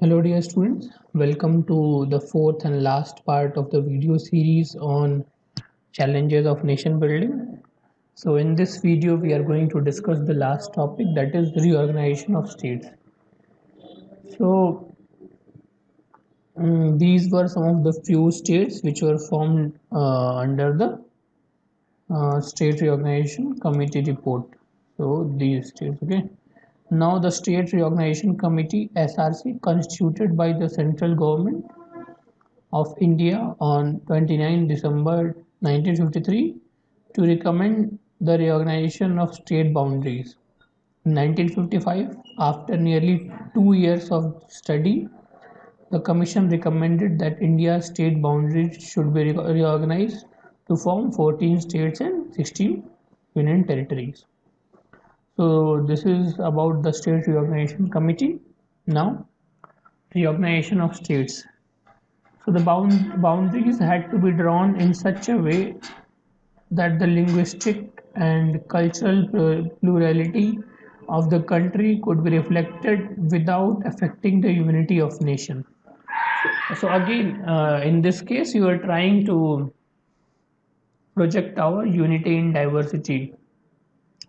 Hello dear students, welcome to the fourth and last part of the video series on challenges of nation building. So in this video we are going to discuss the last topic, that is reorganization of states. So these were some of the few states which were formed under the State Reorganization Committee report. So these states, okay. Now the State Reorganization Committee (SRC), constituted by the central government of India on 29 December 1953 to recommend the reorganization of state boundaries. In 1955, after nearly 2 years of study, the Commission recommended that India's state boundaries should be reorganized to form 14 states and 16 union territories. So this is about the State Reorganization Committee. Now, reorganization of states. So the boundaries had to be drawn in such a way that the linguistic and cultural plurality of the country could be reflected without affecting the unity of nation. So again, in this case, you are trying to project our unity in diversity.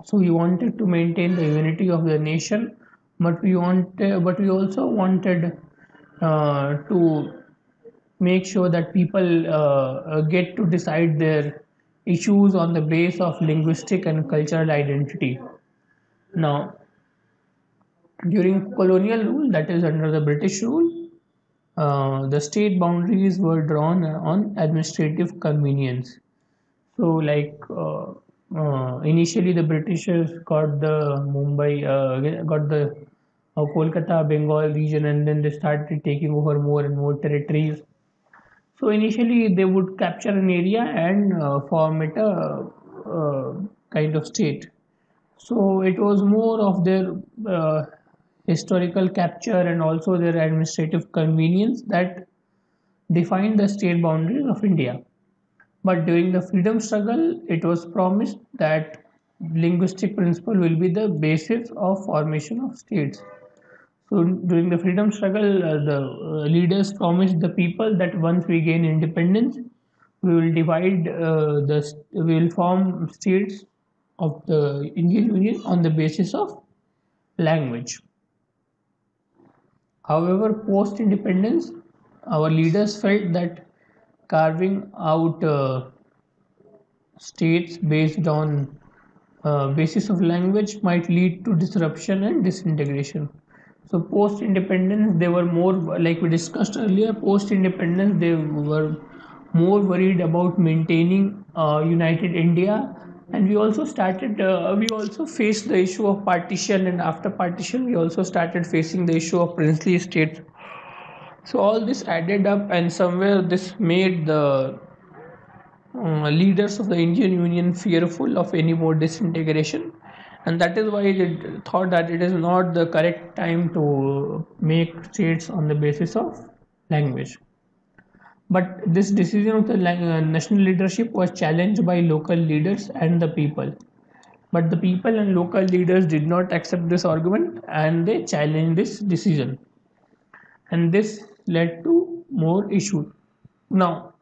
So we wanted to maintain the unity of the nation, but we also wanted to make sure that people get to decide their issues on the base of linguistic and cultural identity. Now, during colonial rule, that is under the British rule, the state boundaries were drawn on administrative convenience. So, initially, the Britishers got the got the Kolkata, Bengal region, and then they started taking over more and more territories. So initially they would capture an area and form it a kind of state. So it was more of their historical capture and also their administrative convenience that defined the state boundaries of India. But during the freedom struggle, it was promised that linguistic principle will be the basis of formation of states. So during the freedom struggle, the leaders promised the people that once we gain independence, we will we will form states of the Indian Union on the basis of language. However, post-independence, our leaders felt that carving out states based on basis of language might lead to disruption and disintegration. So post independence, they were more, like we discussed earlier, post independence they were more worried about maintaining united India, and we also faced the issue of partition, and after partition we also started facing the issue of princely states. So all this added up, and somewhere this made the leaders of the Indian Union fearful of any more disintegration, and that is why they thought that it is not the correct time to make states on the basis of language. But this decision of the national leadership was challenged by local leaders and the people. But the people and local leaders did not accept this argument and they challenged this decision. And this led to more issues. Now,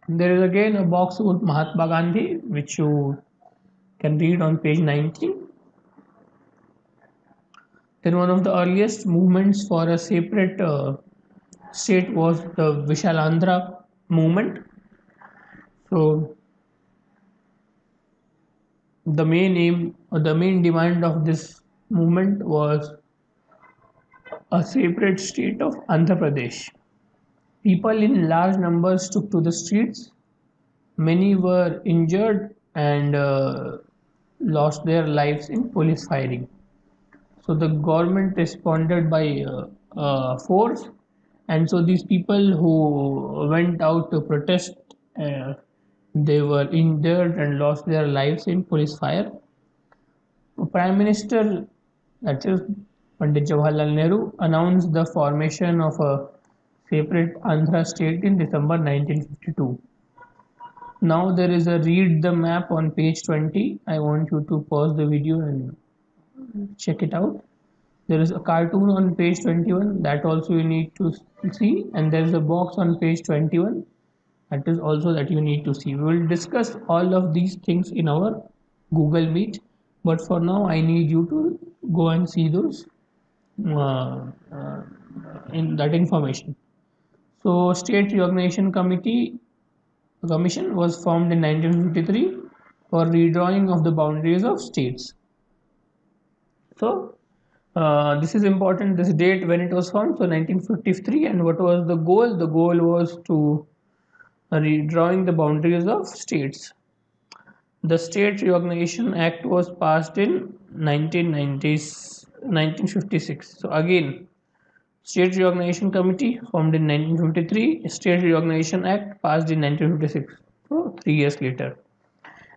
there is again a box about Mahatma Gandhi, which you can read on page 19. Then one of the earliest movements for a separate state was the Vishalandra movement. So the main aim or the main demand of this movement was a separate state of Andhra Pradesh. People in large numbers took to the streets. Many were injured and lost their lives in police firing. So the government responded by force, and so these people who went out to protest, uh, they were injured and lost their lives in police fire. Prime Minister, that is Pandit Jawaharlal Nehru, announced the formation of a separate Andhra state in December 1952. Now there is a read the map on page 20. I want you to pause the video and check it out. There is a cartoon on page 21 that also you need to see, and there is a box on page 21 that is also that you need to see. We will discuss all of these things in our Google Meet, but for now I need you to go and see those uh, uh, in that information. So State Reorganization Commission was formed in 1953 for redrawing of the boundaries of states. So this is important, this date when it was formed, so 1953. And what was the goal? The goal was to redrawing the boundaries of states. The State Reorganization Act was passed in 1956. So again, State Reorganization Committee formed in 1953, State Reorganization Act passed in 1956, so 3 years later.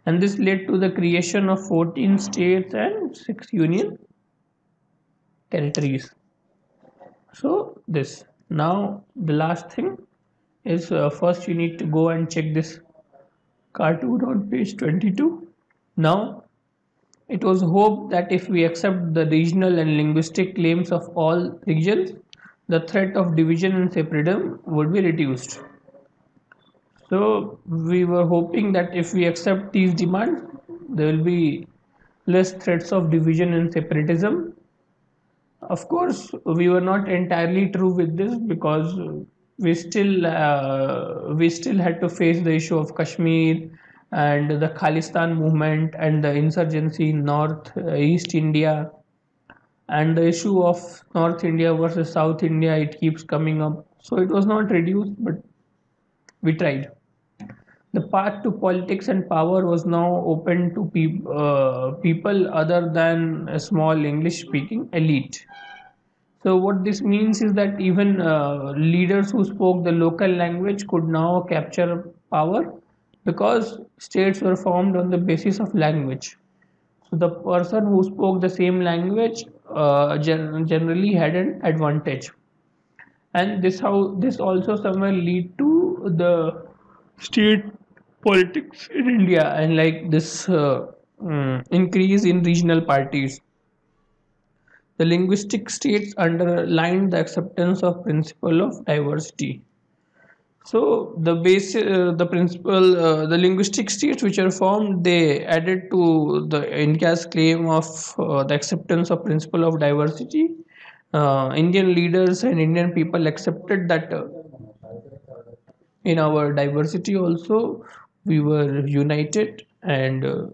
And this led to the creation of 14 states and 6 union territories. So this, now the last thing is first you need to go and check this cartoon on page 22. Now it was hoped that if we accept the regional and linguistic claims of all regions, the threat of division and separatism would be reduced. So we were hoping that if we accept these demands, there will be less threats of division and separatism. Of course, we were not entirely true with this, because we still had to face the issue of Kashmir and the Khalistan movement and the insurgency in North East India, and the issue of North India versus South India. It keeps coming up, so it was not reduced, but we tried. The path to politics and power was now open to people other than a small English speaking elite. So what this means is that even leaders who spoke the local language could now capture power, because states were formed on the basis of language. So the person who spoke the same language generally had an advantage, and this also somewhere lead to the state politics in India, and like this increase in regional parties. The linguistic states underlined the acceptance of principle of diversity. So the principle, the linguistic states which are formed, they added to the India's claim of the acceptance of principle of diversity. Indian leaders and Indian people accepted that in our diversity also we were united, and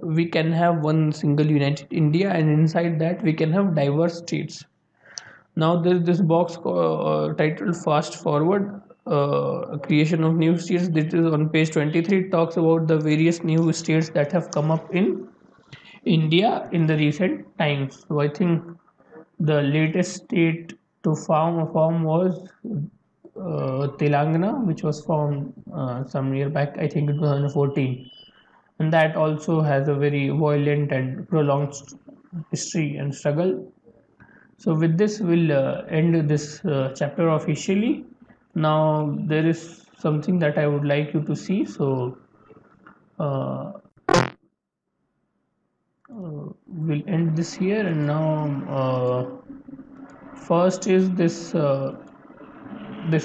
we can have one single united India, and inside that we can have diverse states. Now there is this box titled fast forward, creation of new states. This is on page 23. It talks about the various new states that have come up in India in the recent times. So I think the latest state to form was Telangana, which was formed some year back. I think it was 2014, and that also has a very violent and prolonged history and struggle. So with this, we'll end this chapter officially. Now there is something that I would like you to see. So uh, we'll end this here, and now first is this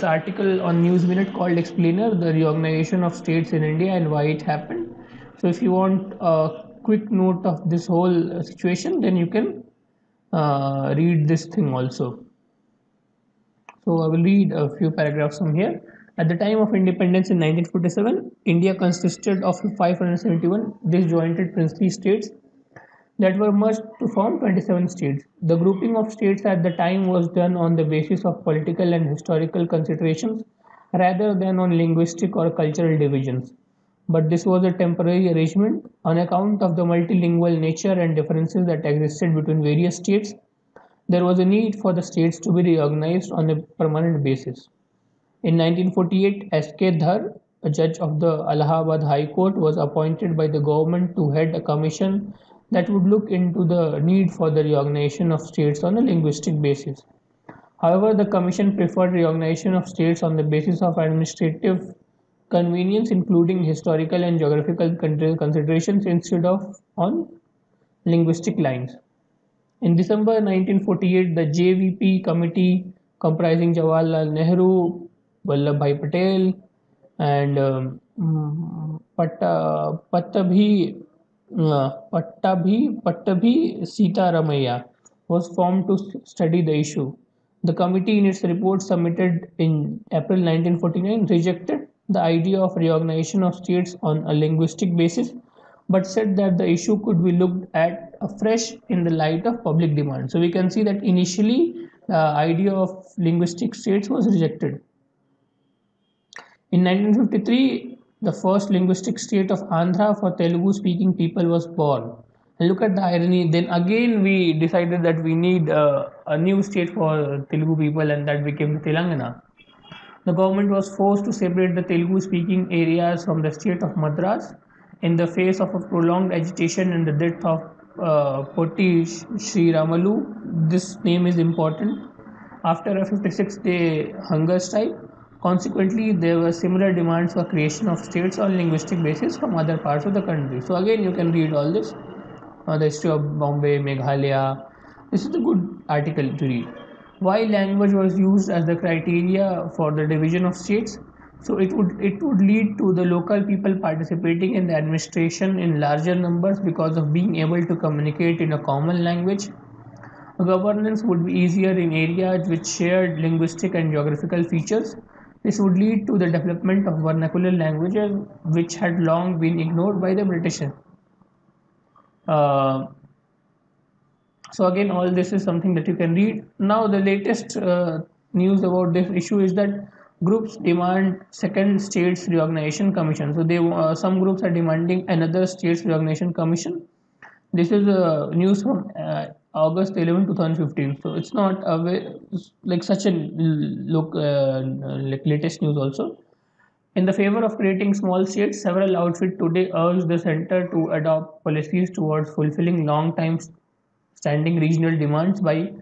article on News Minute called "Explainer: The Reorganization of States in India and Why It Happened." So if you want a quick note of this whole situation, then you can read this thing also. So I will read a few paragraphs from here. At the time of independence in 1947, India consisted of 571 disjointed princely states that were merged to form 27 states. The grouping of states at the time was done on the basis of political and historical considerations rather than on linguistic or cultural divisions. But this was a temporary arrangement on account of the multilingual nature and differences that existed between various states. There was a need for the states to be reorganized on a permanent basis. In 1948, S.K. Dhar, a judge of the Allahabad High Court, was appointed by the government to head a commission that would look into the need for the reorganization of states on a linguistic basis. However, the commission preferred reorganization of states on the basis of administrative convenience, including historical and geographical considerations, instead of on linguistic lines. In December 1948, the JVP committee comprising Jawaharlal Nehru, Vallabhbhai Patel, and Pattabhi Sitaramaiah was formed to study the issue. The committee, in its report submitted in April 1949, rejected the idea of reorganization of states on a linguistic basis, but said that the issue could be looked at afresh in the light of public demand. So we can see that initially the idea of linguistic states was rejected. In 1953, the first linguistic state of Andhra for Telugu speaking people was born. And look at the irony, then again we decided that we need a new state for Telugu people, and that became Telangana. The government was forced to separate the Telugu speaking areas from the state of Madras in the face of a prolonged agitation and the death of Potti Sri Ramalu. This name is important. After a 56-day hunger strike, consequently, there were similar demands for creation of states on linguistic basis from other parts of the country. So again, you can read all this, the history of Bombay, Meghalaya. This is a good article to read. Why language was used as the criteria for the division of states? So it would lead to the local people participating in the administration in larger numbers because of being able to communicate in a common language. Governance would be easier in areas with shared linguistic and geographical features. This would lead to the development of vernacular languages which had long been ignored by the British. Uh, so again, all this is something that you can read. Now the latest news about this issue is that groups demand second states reorganization commission. So they some groups are demanding another states reorganization commission. This is news from August 11, 2015. So it's not a like such a like latest news also. In the favor of creating small states, several outfits today urge the center to adopt policies towards fulfilling long-time standing regional demands by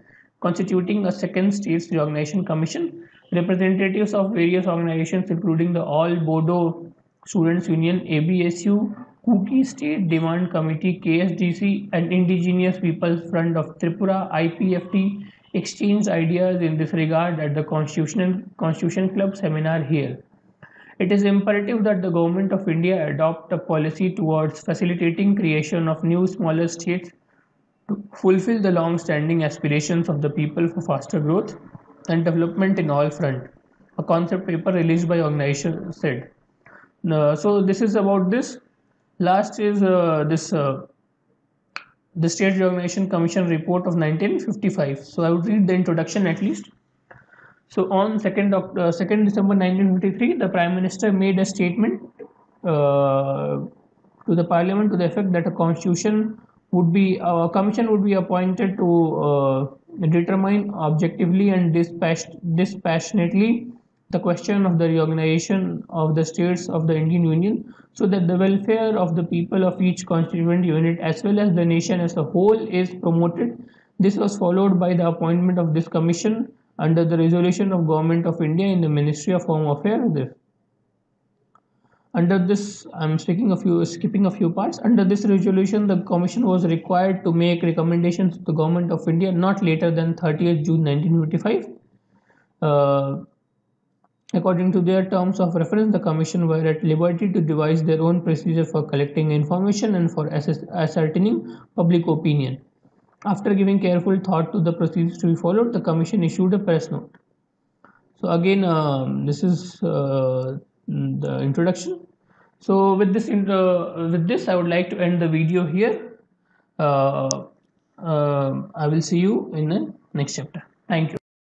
constituting a second states reorganization commission. Representatives of various organizations, including the All Bodo Students Union (ABSU), Kuki State Demand Committee (KSDC), and Indigenous Peoples Front of Tripura (IPFT), exchanged ideas in this regard at the Constitution Club seminar here. It is imperative that the Government of India adopt a policy towards facilitating creation of new smaller states to fulfill the long-standing aspirations of the people for faster growth and development in all fronts. A concept paper released by organization said. So this is about this. Last is this the State Reorganization Commission report of 1955. So I would read the introduction at least. So on 2nd December 1953, the Prime Minister made a statement to the Parliament to the effect that a commission would be appointed to determine objectively and dispassionately the question of the reorganization of the states of the Indian Union, so that the welfare of the people of each constituent unit as well as the nation as a whole is promoted. This was followed by the appointment of this commission under the resolution of Government of India in the Ministry of Home Affairs. Under this, I'm skipping a few parts. Under this resolution, the Commission was required to make recommendations to the Government of India not later than 30th June 1925. According to their terms of reference, the Commission were at liberty to devise their own procedure for collecting information and for ascertaining public opinion. After giving careful thought to the procedures to be followed, the Commission issued a press note. So again, this is the introduction. So with this, I would like to end the video here. I will see you in the next chapter. Thank you.